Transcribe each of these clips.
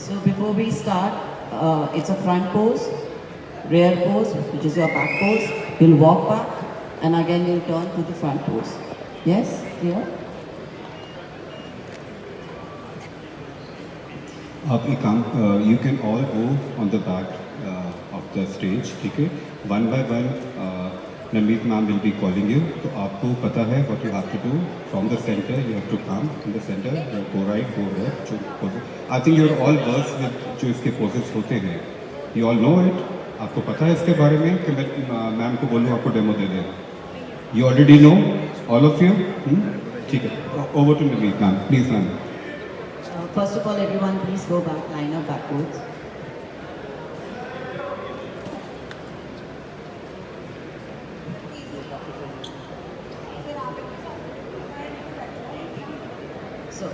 So before we start, it's a front pose, rear pose, which is your back pose. You'll walk back, and again you'll turn to the front pose. Yes, here. आप एक काम you can all go on the back of the stage, ठीक है? One by one, Namit ma'am will be calling you. तो आपको पता है what you have to do from the center. You have to come in the center. You go right, go left. I think you're all versed with जो इसके poses होते हैं. You all know it. आपको पता है इसके बारे में कि मैं मैम को बोलूँ आपको डेमो दे दें. You already know, all of you. ठीक है. Over to Namit ma'am, please ma'am. First of all, everyone, please go back, line up backwards. So,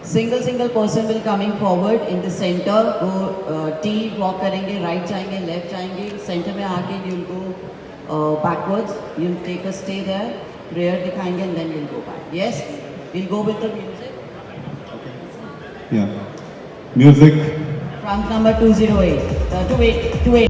single person will coming forward in the center. वो T walk करेंगे, right जाएंगे, left जाएंगे, center में आके you'll go backwards. You'll take a stay there, rear दिखाएंगे, and then you'll go back. Yes, we'll go with the music. Yeah. Music. Trunk number 208. 28.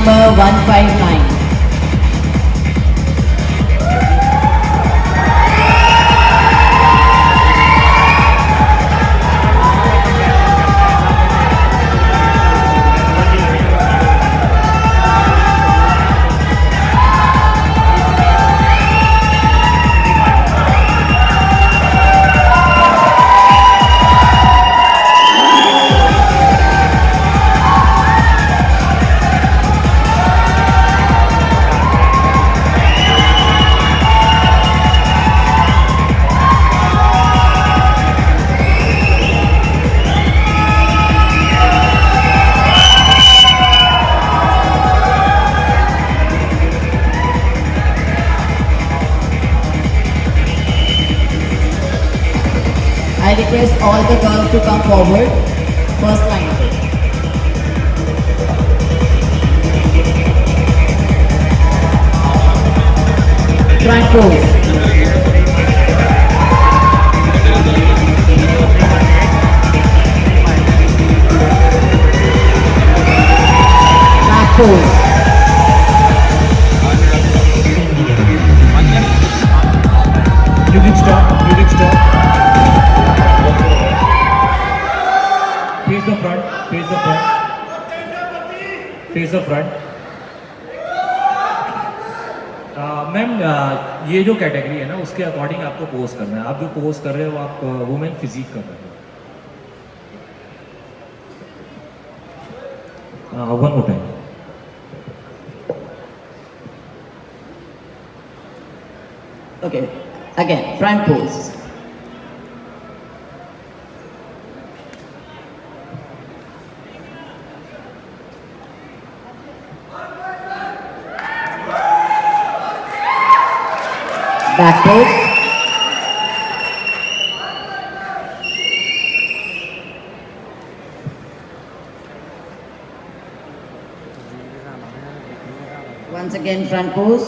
number 159. I request all the girls to come forward. First line. Front pose. Back pose. You can stop. You can stop. Face the front. Face the front. Face the front. Ma'am ये जो category है ना उसके according आपको pose करना है. आप जो पोज कर रहे हो आप वुमेन फिजिक कर रहे हो. One more time. Okay. Again, front pose. Back pose. Once again, front pose.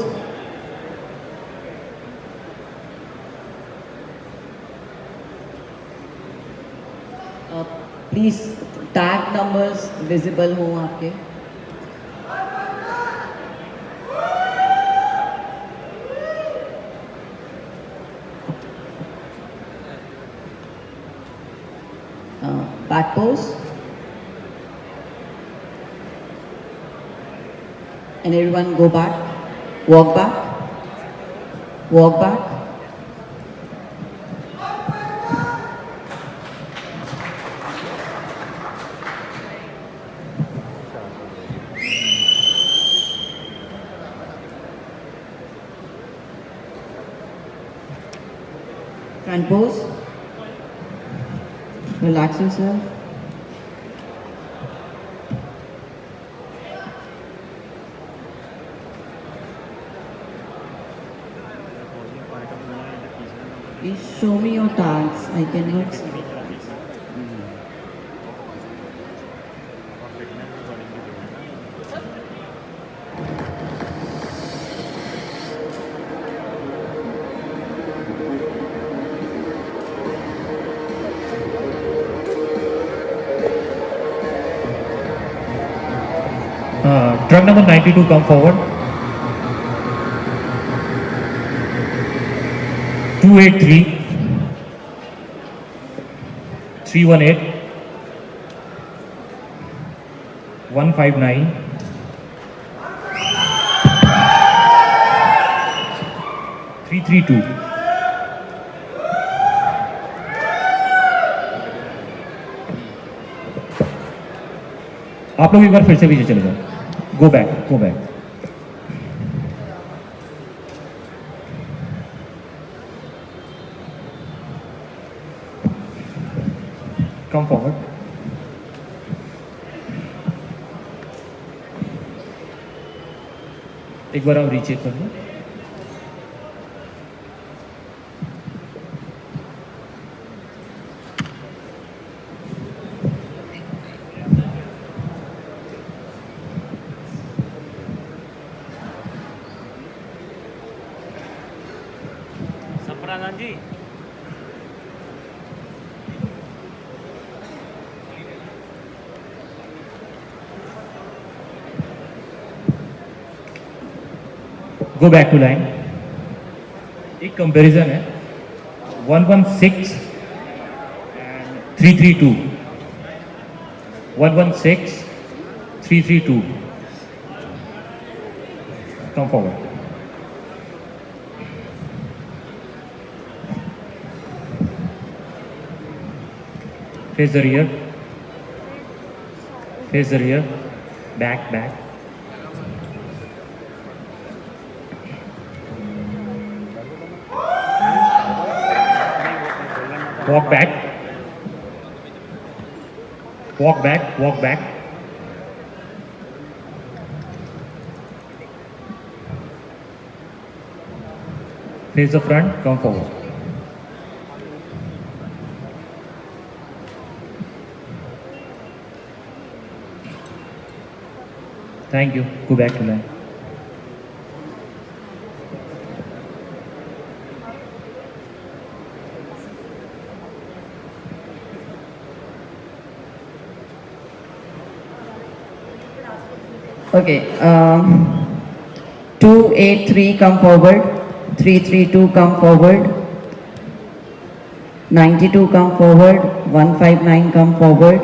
Please tag numbers visible हो आपके. Back pose. And everyone go back. Walk back. Walk back. Front pose. Relax yourself. Please show me your tags. I cannot see. Truck number 92, come forward. 283 318 159 332. आप लोग एक बार फिर से पीछे चले जाओ. Go back, go back. Come forward. एक बार आप रीचेक कर लो. संप्रादान जी गो बैक टू लाइन. एक कंपैरिजन है 116 and 332. 116 332. Come forward. Face the rear. Face the rear. Back, back. Walk back. Walk back, walk back. Face the front, come forward. Thank you. Go back to line. Okay. 283 come forward. 332 come forward. 92 come forward. 159 come forward.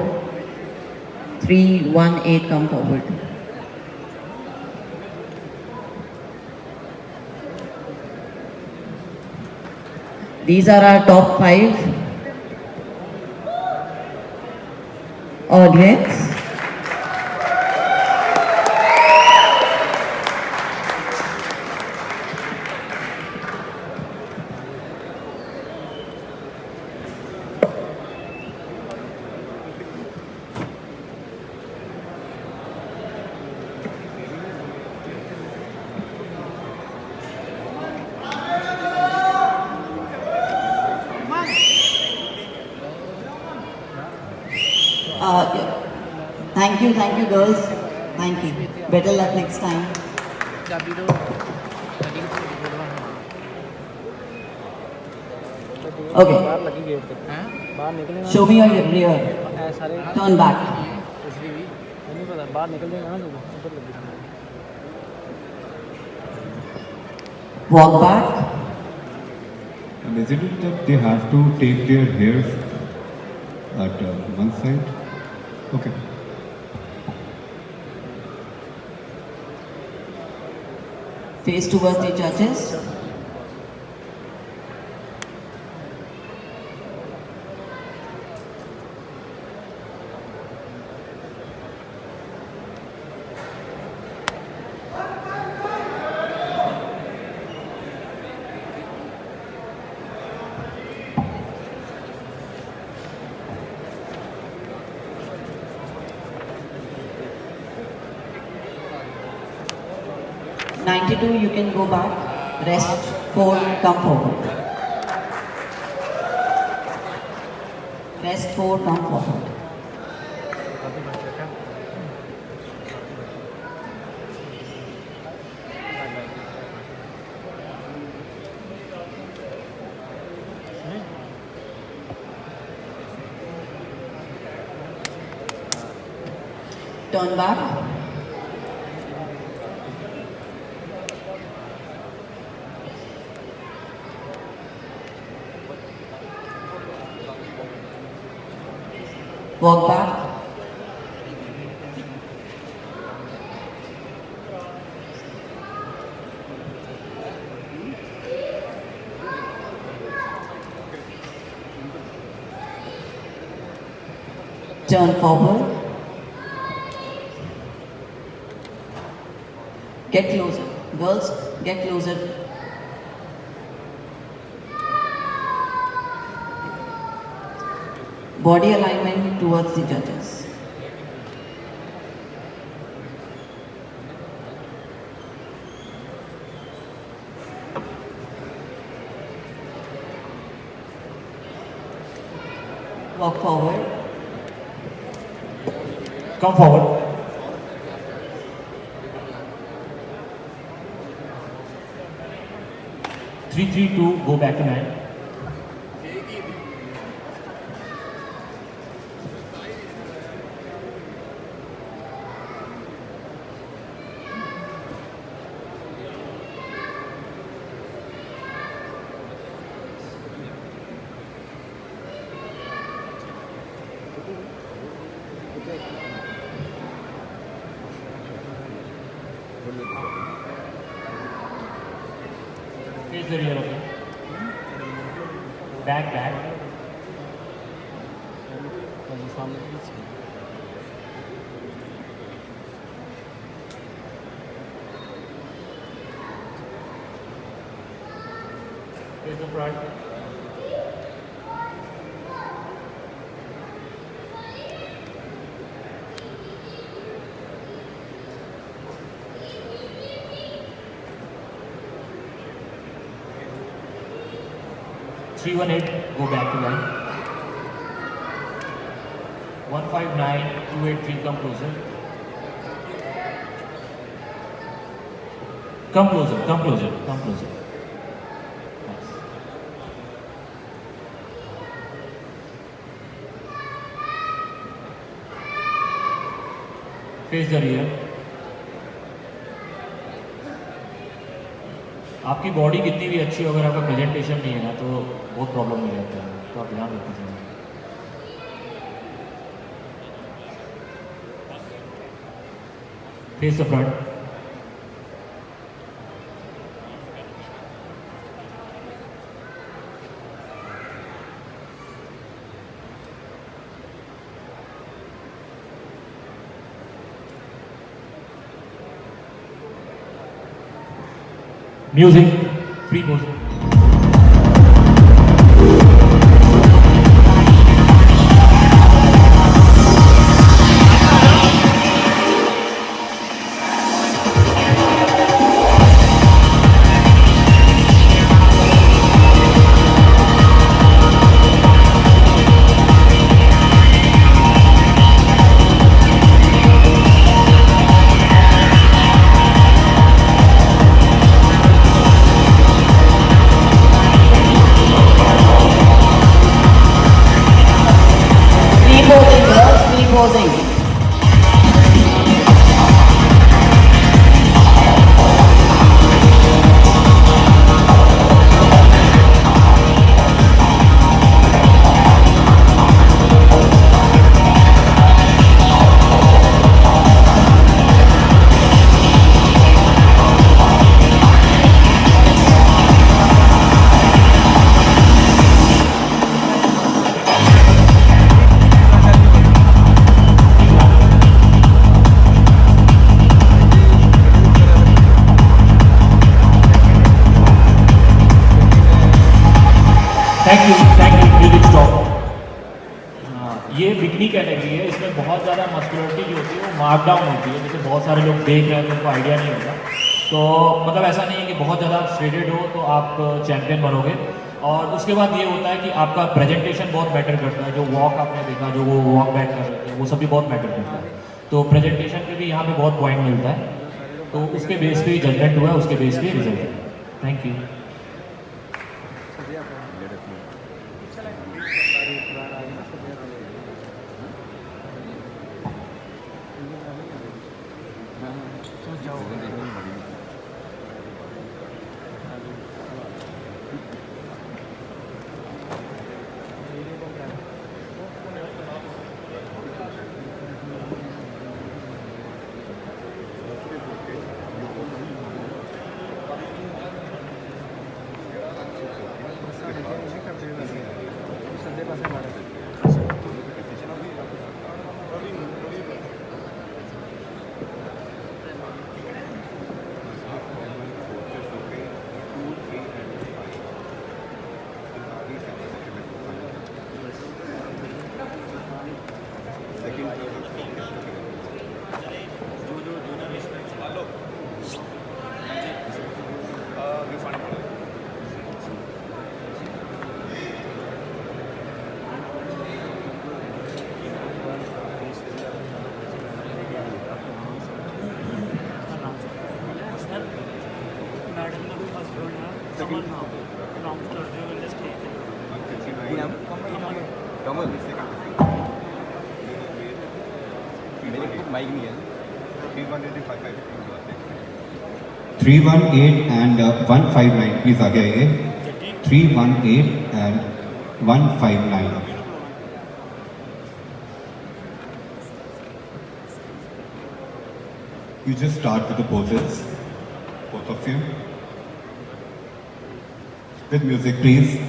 318 come forward. These are our top 5 audience. Thank you girls. Thank you. Better luck next time. Okay. बाहर निकलेगा Show me your rear. सारे Turn back. इसलिए भी नहीं पता बाहर निकल जाएगा ना तो ऊपर लग जाएगा Walk back. And isn't it that they have to take their hairs at one side? Okay. Face towards the judges. '92, you can go back. Rest 4, come forward. Rest 4, come forward. Turn back. Walk back. Turn forward. Get closer. Girls, get closer. Body alignment towards the judges. Walk forward. Come forward. Three, three, two. Go back to line. Face the rear, okay. Back, back. सामने पीछे Face the front. Three 1-8, go back to line. 159, 283, come closer. Come closer, come closer, come closer. Nice. Face the rear. आपकी body कितनी भी अच्छी हो, अगर आपका presentation नहीं है ना तो बहुत प्रॉब्लम हो जाता है, तो आप ध्यान रखिए। Face the front. Music free pose. Posing. Thank you music stop. ये बिकनी कैटेगरी है, इसमें बहुत ज़्यादा मस्कुलरिटी जो होती है वो मार्कडाउन होती है, जैसे बहुत सारे लोग देख रहे हैं तो उनको आइडिया नहीं होगा। तो मतलब ऐसा नहीं है कि बहुत ज़्यादा स्ट्रेटेड हो तो आप चैंपियन बनोगे। और उसके बाद ये होता है कि आपका प्रेजेंटेशन बहुत मैटर करता है, जो वॉक आपने देखा, जो वो वॉक बैक कर रहे थे, वो सब भी बहुत मैटर करता है। तो प्रेजेंटेशन पे भी यहाँ पे बहुत पॉइंट मिलता है, तो उसके बेस पे जजमेंट हुआ है, उसके बेस पे रिजल्ट है। Thank you. माइक नहीं है 318 and 159 प्लीज आगे आइए 318 and 159। You just start with the poses, both of you. With music, please.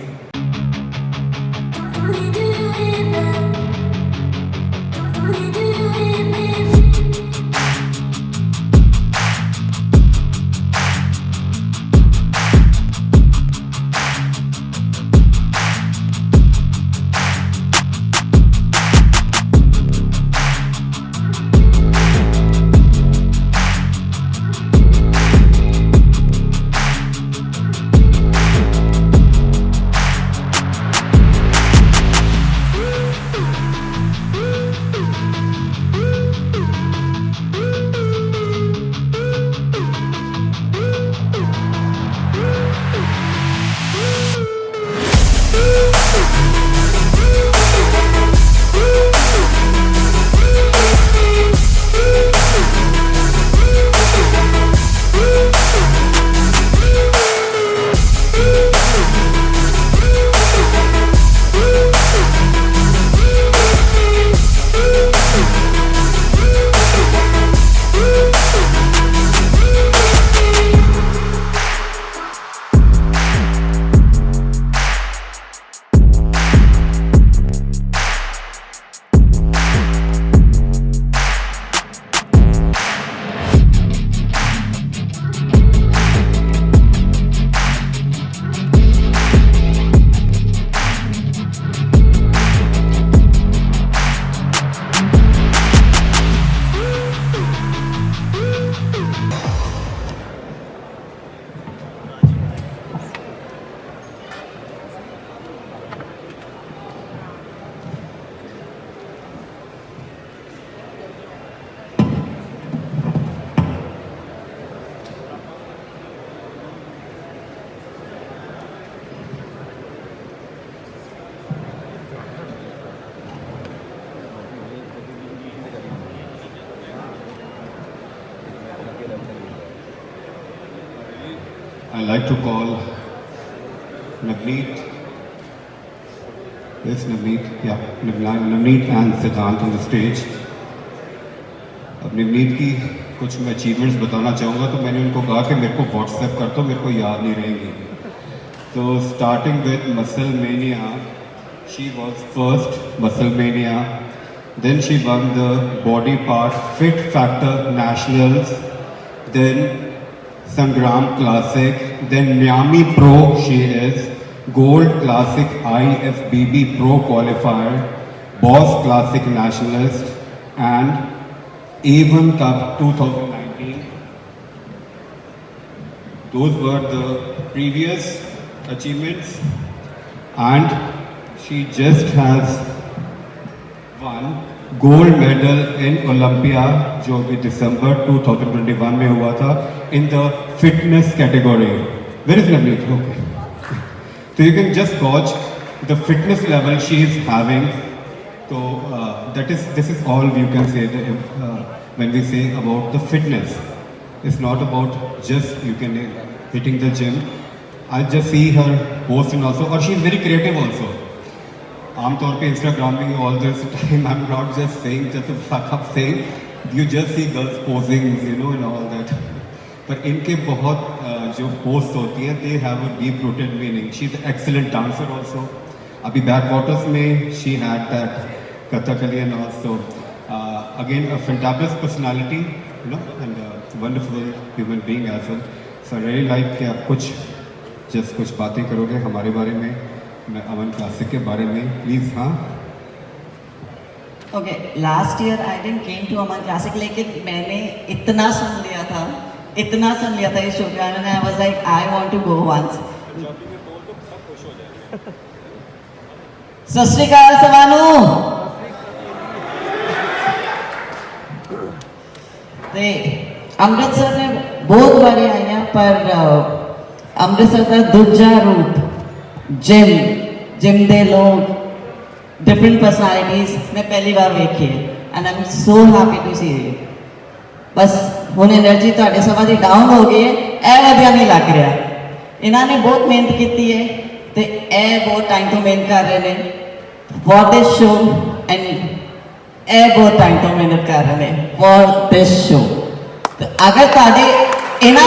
I like to call Navneet. Yes, Navneet. Yeah, Navneet and Siddhant on the stage. अब नवनीत की कुछ मैं achievements बताना चाहूँगा, तो मैंने उनको कहा कि मेरे को व्हाट्सएप कर दो, मेरे को याद नहीं रहेंगी. तो starting with muscle mania, she was first muscle mania. Then she won the body part fit factor nationals. देन Sangram Classic, then Miami Pro she is, Gold Classic IFBB Pro Qualifier, Boss Classic Nationalist and A1 Cup 2019. Those were the previous achievements, and she just has won gold medal in Olympia जो अभी दिसंबर 2021 में हुआ था in the fitness category. Where is Navneet? Okay. So you can just gauge the fitness level she is having. So this is all you can say when we say about the fitness. It's not about just you can hitting the gym. I just see her post and also, और she is very creative also. आमतौर पे Instagram में all this time I am not just saying just fuck up saying you just see girls posing you know and all that, पर इनके बहुत जो post होती हैं they have a deep rooted meaning. She is excellent dancer also. अभी back waters में she had that Kathakali and also again a fantabulous personality you know and wonderful human being as well. So I really like कि आप कुछ बातें करोगे हमारे बारे में, मैं अमन क्लासिक के बारे में प्लीज. हाँ okay, last year I didn't came to Aman classic, लेकिन मैंने इतना सुन लिया था इस शो का, and I was like I want to go once. सत श्री अकाल सवानू. ते अमृतसर में बहुत बारी आई हैं, पर अमृतसर का दूजा रूप जिम दे लोग डिफरेंट पर्सनैलिटीज मैं पहली बार वेखी है, and I am so happy to see it. बस हुण एनर्जी तुहाडे सभा दी डाउन हो गई है, ए वधिया नहीं लग रहा. इन्होंने बहुत मेहनत की है तो ए बहुत टाइम तो मेहनत कर रहे हैं फॉर दिस शो, एंड ए बहुत टाइम तो मेहनत कर रहे हैं फॉर दिस शो. तो अगर ਤੁਹਾਡੇ ਇਹਨਾਂ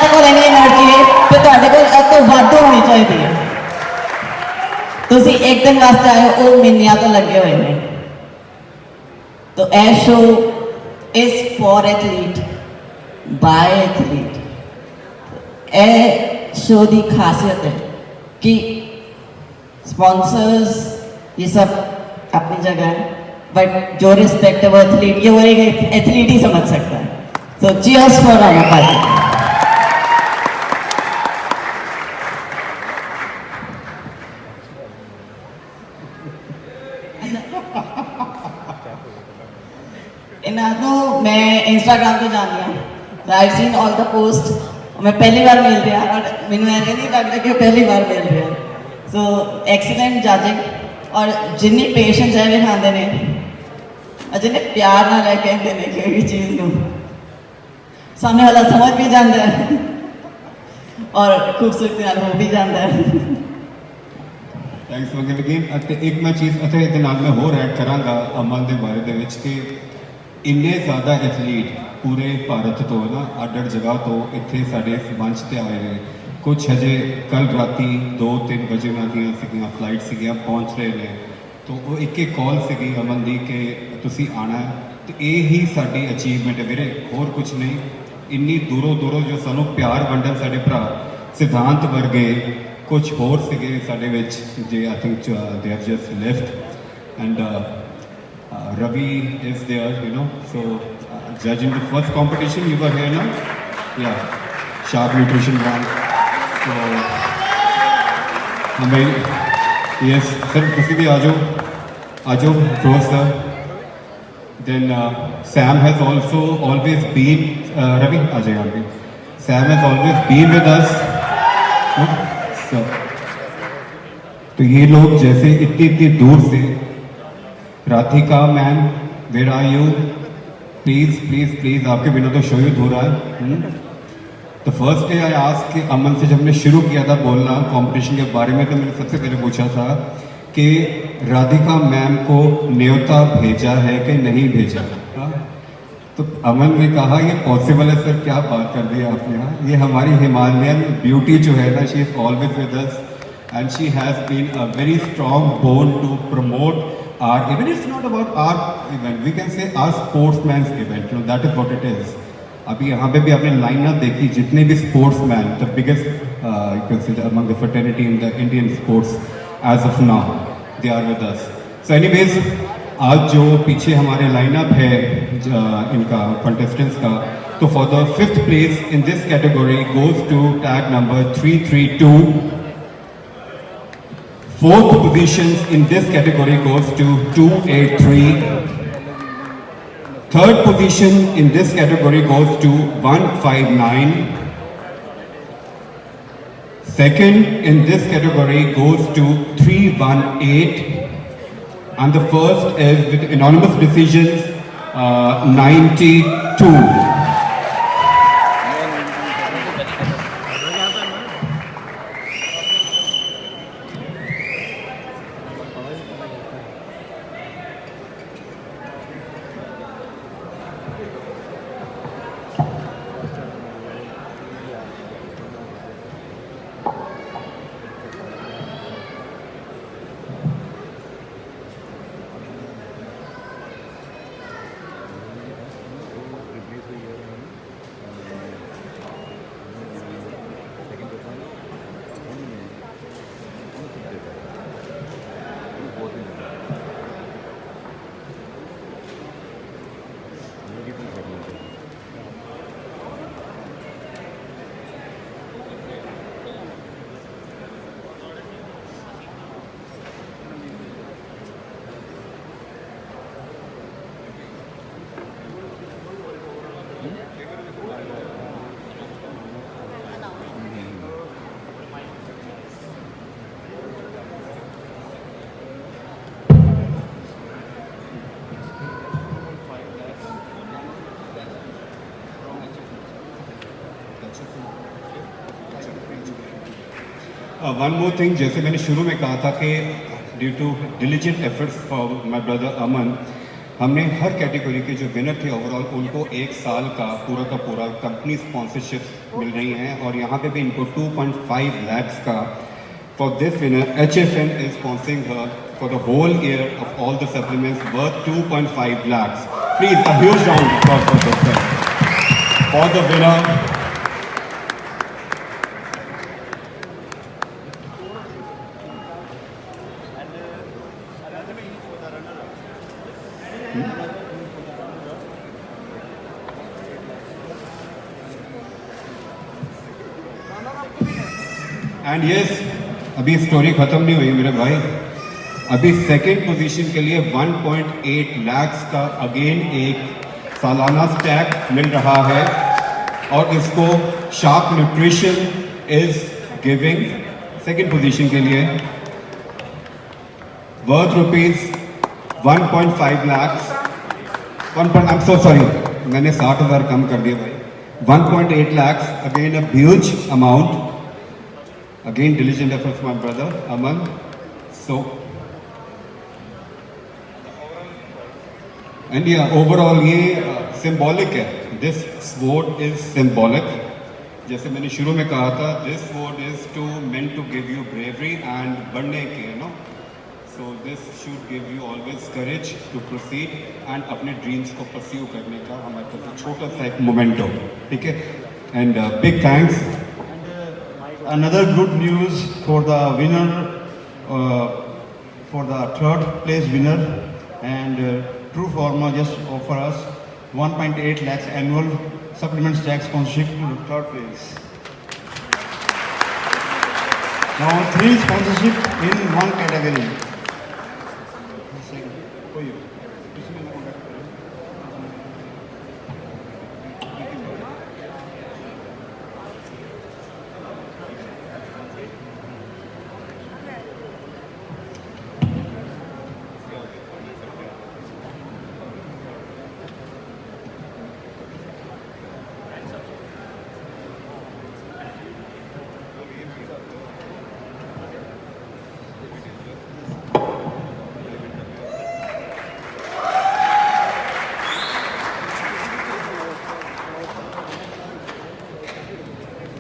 ਦੇ ਕੋਲ ਇੰਨੀ એનર્ਜੀ ਹੈ ਤੇ ਤੁਹਾਡੇ ਕੋਲ ਇਹ ਤੋਂ ਵੱਧ ਹੋਣੀ ਚਾਹੀਦੀ ਹੈ। ਤੁਸੀਂ ਇੱਕ ਦਿਨ ਵਾਸਤੇ ਆਏ ਹੋ, ਉਹ ਮਹੀਨਿਆਂ ਤੋਂ ਲੱਗੇ ਹੋਏ ਨੇ। तो a show is for athlete by athlete. A show की खासियत है कि स्पॉन्सर्स ये सब अपनी जगह है, बट जो रिस्पेक्ट है वो एथलीट की, वो एक एथलीट ही समझ सकता है। तो चीयर्स फॉर आवर पार्टी। इन्हों मैं इंस्टाग्राम तो जान लिया, I seen all the post. मैं पहली बार मिल रहा और मैंने ऐसे नहीं लग रहा कि पहली बार मिल रहा। सो एक्सीलेंट जजिंग और जिन्नी पेशेंस है दिखाते हैं और जिन्हें प्यार ना लैके कहते हैं कि भी चीज़ को सामने वाला समझ भी जाता है और खूबसूरती नाल हो भी जाता है। Thanks again. एक मैं चीज़ ये मैं होर ऐड कराँगा अमन के बारे दे विच कि इन्ने ज़्यादा एथलीट पूरे भारत तो ना अड अड जगह तो इत्थे साडे इस मंच ते आए हैं। कुछ हजे कल राती 2-3 बजे उन्होंने फ्लाइट सीगियां पहुँच रहे हैं। तो वो एक कॉल सी अमन दी कि तुसी आना है। तो ये ही साडी अचीवमेंट है वीरे, होर कुछ नहीं। इन्नी दूरों दूरों जो सानू प्यार वंडन साडे भरा सिद्धांत वर्गे कुछ होर सीगे साडे विच जे I think they have just left and Ravi is there, you know. So judging the first competition, you were here now. Yeah, Sharp Nutrition brand. So हमें yes sir, तुसी भी आ जाओ Rose sir. Then Sam has also always been Ravi आ जाइए आप भी. Sam has always been with us. So तो ये लोग जैसे इतनी दूर से Radhika ma'am, where are you? Please please please, आपके बिना तो शो युद्ध हो रहा है। तो फर्स्ट डे आई आस्क्ड कि अमन से जब हमने शुरू किया था बोलना कंपटीशन के बारे में, तो मैंने सबसे पहले पूछा था कि राधिका मैम को न्योता भेजा है कि नहीं भेजा। तो अमन ने कहा ये पॉसिबल है सर, क्या बात कर दी आपने। यहाँ ये हमारी हिमालयन ब्यूटी जो है ना, she is always with us and she has been a very strong bone to promote our event. It's not about our event, we can say our sportsman's event, you know, that is what it is. अभी यहाँ पे भी आपने lineup देखी, जितने भी sportsman, the biggest you can say among the fraternity in the Indian sports as of now, they are with us. So anyways, आज जो पीछे हमारे लाइनअप है इनका contestants का, तो for the 5th place in this category goes to tag number 332. 4th positions in this category goes to 283. 3rd position in this category goes to 159. 2nd in this category goes to 318. And the first is with unanimous decisions 92. One more thing, जैसे मैंने शुरू में कहा था कि due to diligent efforts for my brother Aman, हमने हर category के जो विनर थे ओवरऑल उनको 1 साल का पूरा कंपनी स्पॉन्सरशिप मिल रही हैं और यहाँ पे भी इनको 2.5 lakhs का for this winner HFN is sponsoring her for the whole year of all the supplements worth 2.5 lakhs. Please a huge round of applause for this sir. For the winner. And yes अभी story खत्म नहीं हुई मेरे भाई, अभी second position के लिए 1.8 lakhs का अगेन एक सालाना स्टैक मिल रहा है और इसको shark nutrition is giving second position के लिए worth rupees 1.5 lakhs। I am so sorry, मैंने 60,000 कम कर दिया भाई। 1.8 lakhs again a huge amount, again diligent efforts my brother Aman. So and yeah overall ये symbolic है, this sword is symbolic, जैसे मैंने शुरू में कहा था this sword is to meant to give you bravery and बढ़ने के you know, so this should give you always courage to proceed and अपने dreams को pursue करने का हमारे पास छोटा सा एक मोमेंटो, ठीक है। and big thanks. Another good news for the winner, for the third place winner, and True Pharma just offer us 1.8 lakhs annual supplement stack sponsorship to the third place. Now 3 sponsorship in one category.